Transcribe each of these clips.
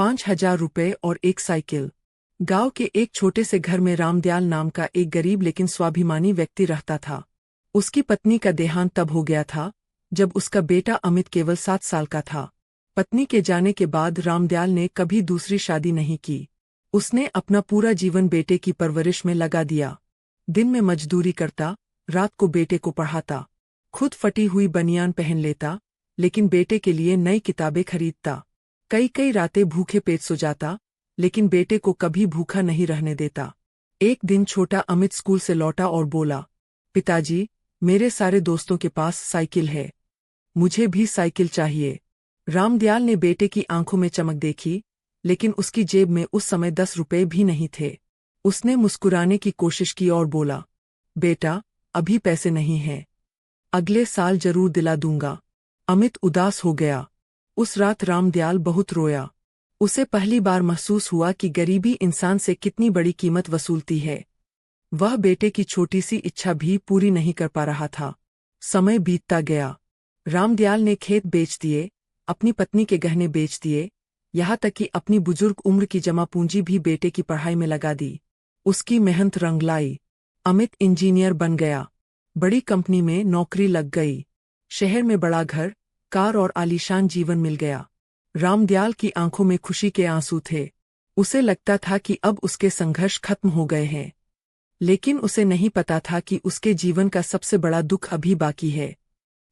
5,000 रुपए और एक साइकिल। गांव के एक छोटे से घर में रामदयाल नाम का एक गरीब लेकिन स्वाभिमानी व्यक्ति रहता था। उसकी पत्नी का देहांत तब हो गया था जब उसका बेटा अमित केवल 7 साल का था। पत्नी के जाने के बाद रामदयाल ने कभी दूसरी शादी नहीं की। उसने अपना पूरा जीवन बेटे की परवरिश में लगा दिया। दिन में मजदूरी करता, रात को बेटे को पढ़ाता, खुद फटी हुई बनियान पहन लेता, लेकिन बेटे के लिए नई किताबें खरीदता। कई कई रातें भूखे पेट सो जाता, लेकिन बेटे को कभी भूखा नहीं रहने देता। एक दिन छोटा अमित स्कूल से लौटा और बोला, पिताजी, मेरे सारे दोस्तों के पास साइकिल है, मुझे भी साइकिल चाहिए। रामदयाल ने बेटे की आंखों में चमक देखी, लेकिन उसकी जेब में उस समय 10 रुपए भी नहीं थे। उसने मुस्कुराने की कोशिश की और बोला, बेटा, अभी पैसे नहीं हैं, अगले साल जरूर दिला दूंगा। अमित उदास हो गया। उस रात रामदयाल बहुत रोया। उसे पहली बार महसूस हुआ कि गरीबी इंसान से कितनी बड़ी कीमत वसूलती है। वह बेटे की छोटी सी इच्छा भी पूरी नहीं कर पा रहा था। समय बीतता गया। रामदयाल ने खेत बेच दिए, अपनी पत्नी के गहने बेच दिए, यहाँ तक कि अपनी बुजुर्ग उम्र की जमा पूंजी भी बेटे की पढ़ाई में लगा दी। उसकी मेहनत रंग लाई। अमित इंजीनियर बन गया, बड़ी कंपनी में नौकरी लग गई, शहर में बड़ा घर, कार और आलीशान जीवन मिल गया। रामदयाल की आंखों में खुशी के आंसू थे। उसे लगता था कि अब उसके संघर्ष खत्म हो गए हैं, लेकिन उसे नहीं पता था कि उसके जीवन का सबसे बड़ा दुख अभी बाकी है।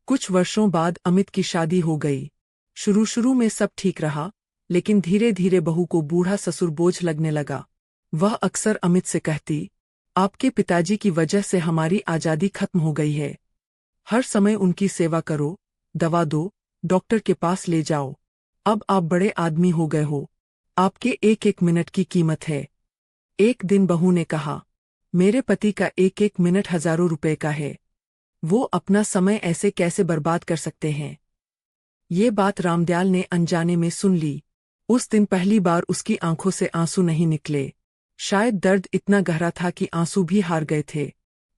कुछ वर्षों बाद अमित की शादी हो गई। शुरू में सब ठीक रहा, लेकिन धीरे धीरे बहू को बूढ़ा ससुर बोझ लगने लगा। वह अक्सर अमित से कहती, आपके पिताजी की वजह से हमारी आजादी खत्म हो गई है। हर समय उनकी सेवा करो, दवा दो, डॉक्टर के पास ले जाओ। अब आप बड़े आदमी हो गए हो, आपके एक एक मिनट की कीमत है। एक दिन बहू ने कहा, मेरे पति का एक एक मिनट हजारों रुपए का है, वो अपना समय ऐसे कैसे बर्बाद कर सकते हैं। ये बात रामदयाल ने अनजाने में सुन ली। उस दिन पहली बार उसकी आंखों से आंसू नहीं निकले। शायद दर्द इतना गहरा था कि आंसू भी हार गए थे।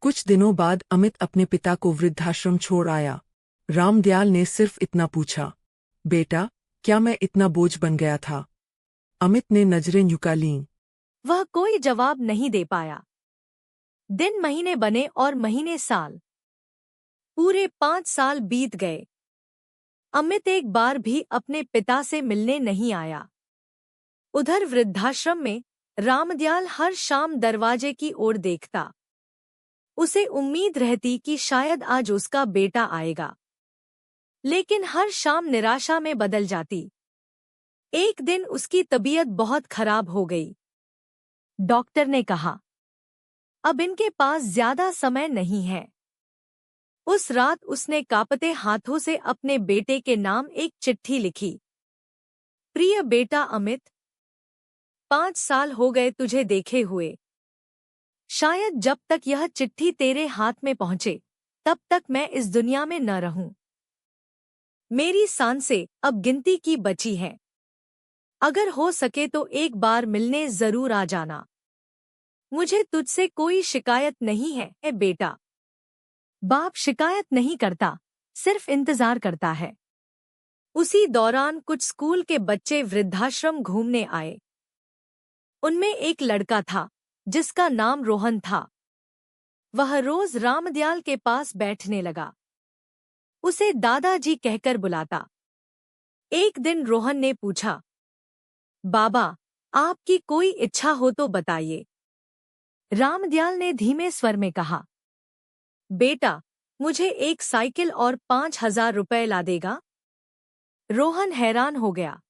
कुछ दिनों बाद अमित अपने पिता को वृद्धाश्रम छोड़ आया। रामदयाल ने सिर्फ इतना पूछा, बेटा, क्या मैं इतना बोझ बन गया था? अमित ने नजरें झुका लीं। वह कोई जवाब नहीं दे पाया। दिन महीने बने और महीने साल। पूरे 5 साल बीत गए। अमित एक बार भी अपने पिता से मिलने नहीं आया। उधर वृद्धाश्रम में रामदयाल हर शाम दरवाजे की ओर देखता। उसे उम्मीद रहती कि शायद आज उसका बेटा आएगा, लेकिन हर शाम निराशा में बदल जाती। एक दिन उसकी तबीयत बहुत खराब हो गई। डॉक्टर ने कहा, अब इनके पास ज्यादा समय नहीं है। उस रात उसने कांपते हाथों से अपने बेटे के नाम एक चिट्ठी लिखी। प्रिय बेटा अमित, 5 साल हो गए तुझे देखे हुए। शायद जब तक यह चिट्ठी तेरे हाथ में पहुंचे, तब तक मैं इस दुनिया में न रहूं। मेरी सांसें अब गिनती की बची हैं। अगर हो सके तो एक बार मिलने जरूर आ जाना। मुझे तुझसे कोई शिकायत नहीं है ए बेटा। बाप शिकायत नहीं करता, सिर्फ इंतजार करता है। उसी दौरान कुछ स्कूल के बच्चे वृद्धाश्रम घूमने आए। उनमें एक लड़का था जिसका नाम रोहन था। वह रोज रामदयाल के पास बैठने लगा। उसे दादाजी कहकर बुलाता। एक दिन रोहन ने पूछा, बाबा, आपकी कोई इच्छा हो तो बताइए। रामदयाल ने धीमे स्वर में कहा, बेटा, मुझे एक साइकिल और 5,000 रुपए ला देगा? रोहन हैरान हो गया।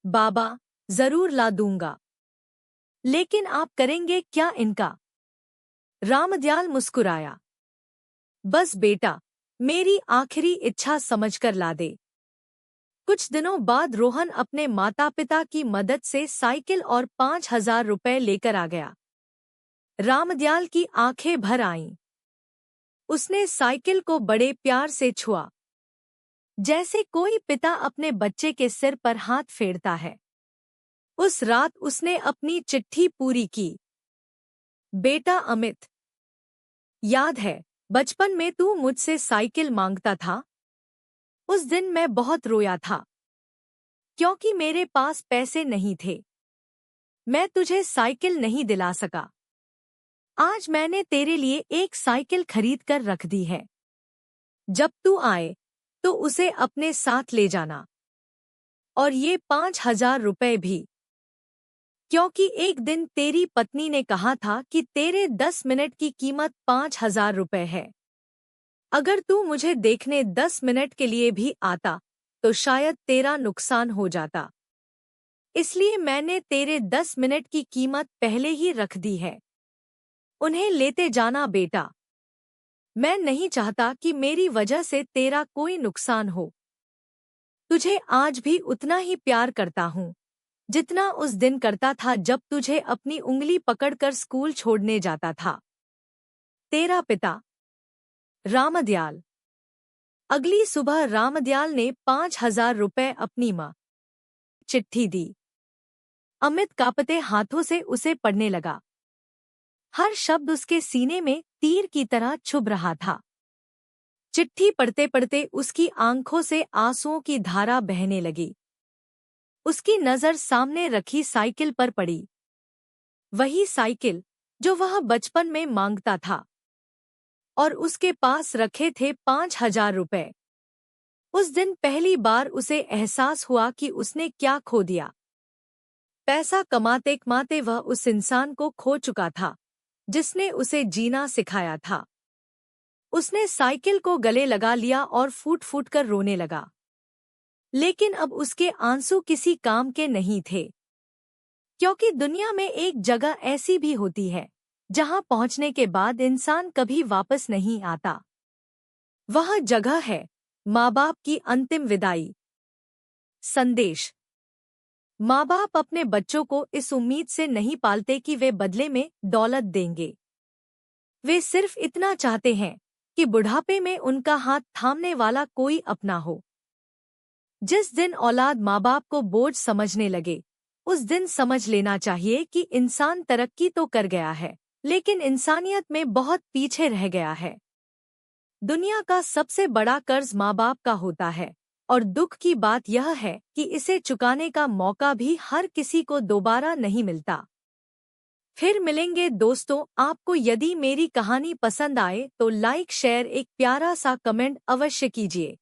बाबा, जरूर ला दूंगा, लेकिन आप करेंगे क्या इनका? रामदयाल मुस्कुराया। बस बेटा, मेरी आखिरी इच्छा समझकर ला दे। कुछ दिनों बाद रोहन अपने माता पिता की मदद से साइकिल और 5,000 रुपए लेकर आ गया। रामदयाल की आंखें भर आईं। उसने साइकिल को बड़े प्यार से छुआ, जैसे कोई पिता अपने बच्चे के सिर पर हाथ फेरता है। उस रात उसने अपनी चिट्ठी पूरी की। बेटा अमित, याद है बचपन में तू मुझसे साइकिल मांगता था? उस दिन मैं बहुत रोया था, क्योंकि मेरे पास पैसे नहीं थे, मैं तुझे साइकिल नहीं दिला सका। आज मैंने तेरे लिए एक साइकिल खरीद कर रख दी है। जब तू आए तो उसे अपने साथ ले जाना, और ये 5,000 रुपए भी, क्योंकि एक दिन तेरी पत्नी ने कहा था कि तेरे 10 मिनट की कीमत 5,000 रुपए है। अगर तू मुझे देखने 10 मिनट के लिए भी आता तो शायद तेरा नुकसान हो जाता, इसलिए मैंने तेरे 10 मिनट की कीमत पहले ही रख दी है। उन्हें लेते जाना बेटा। मैं नहीं चाहता कि मेरी वजह से तेरा कोई नुकसान हो। तुझे आज भी उतना ही प्यार करता हूँ जितना उस दिन करता था जब तुझे अपनी उंगली पकड़कर स्कूल छोड़ने जाता था। तेरा पिता, रामदयाल। अगली सुबह रामदयाल ने 5,000 रुपए अपनी माँ चिट्ठी दी। अमित कांपते हाथों से उसे पढ़ने लगा। हर शब्द उसके सीने में तीर की तरह चुभ रहा था। चिट्ठी पढ़ते पढ़ते उसकी आंखों से आंसुओं की धारा बहने लगी। उसकी नजर सामने रखी साइकिल पर पड़ी, वही साइकिल जो वह बचपन में मांगता था, और उसके पास रखे थे 5,000 रुपए। उस दिन पहली बार उसे एहसास हुआ कि उसने क्या खो दिया। पैसा कमाते कमाते वह उस इंसान को खो चुका था जिसने उसे जीना सिखाया था। उसने साइकिल को गले लगा लिया और फूट फूट कर रोने लगा। लेकिन अब उसके आंसू किसी काम के नहीं थे, क्योंकि दुनिया में एक जगह ऐसी भी होती है जहां पहुंचने के बाद इंसान कभी वापस नहीं आता। वह जगह है माँ बाप की अंतिम विदाई। संदेश। माँ बाप अपने बच्चों को इस उम्मीद से नहीं पालते कि वे बदले में दौलत देंगे। वे सिर्फ इतना चाहते हैं कि बुढ़ापे में उनका हाथ थामने वाला कोई अपना हो। जिस दिन औलाद माँ बाप को बोझ समझने लगे, उस दिन समझ लेना चाहिए कि इंसान तरक्की तो कर गया है, लेकिन इंसानियत में बहुत पीछे रह गया है। दुनिया का सबसे बड़ा कर्ज माँ बाप का होता है, और दुख की बात यह है कि इसे चुकाने का मौका भी हर किसी को दोबारा नहीं मिलता। फिर मिलेंगे दोस्तों। आपको यदि मेरी कहानी पसंद आए तो लाइक शेयर एक प्यारा सा कमेंट अवश्य कीजिए।